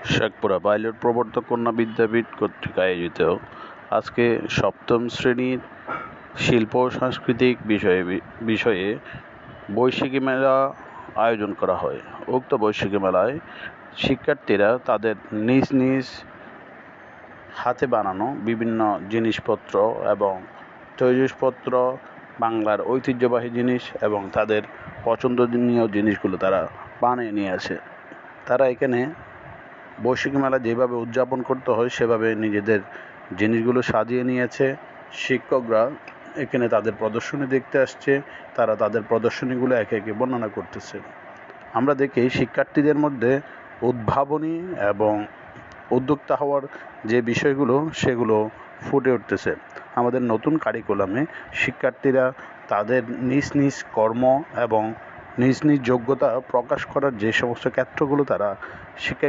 Sheikhpura pilot প্রবর্তক কন্যা বিদ্যাপীঠ কর্তৃক আয়োজিত আজকে সপ্তম শ্রেণীর শিল্প ও সাংস্কৃতিক বিষয়ে বৈশাখী মেলা আয়োজন করা হয়। উক্ত বৈশাখী মেলায় শিক্ষার্থীরা তাদের নিজ নিজ হাতে বানানো বিভিন্ন জিনিসপত্র এবং তৈজসপত্র, বাংলার ঐতিহ্যবাহী জিনিস এবং তাদের পছন্দনীয় জিনিসগুলো তারা বানিয়ে নিয়ে আসে। তারা এখানে বৈশাখী মেলা যেভাবে উদযাপন করতে হয় সেভাবে নিজেদের জিনিসগুলো সাজিয়ে নিয়েছে। শিক্ষকরা এখানে তাদের প্রদর্শনী দেখতে আসছে, তারা তাদের প্রদর্শনীগুলো একে একে বর্ণনা করতেছে। আমরা দেখি শিক্ষার্থীদের মধ্যে উদ্ভাবনী এবং উদ্যোক্তা হওয়ার যে বিষয়গুলো সেগুলো ফুটে উঠতেছে। আমাদের নতুন কারিকুলামে শিক্ষার্থীরা তাদের নিজ নিজ কর্ম এবং নিজ নিজ যোগ্যতা প্রকাশ করার যে সমস্ত ক্ষেত্রগুলো তারা শিক্ষা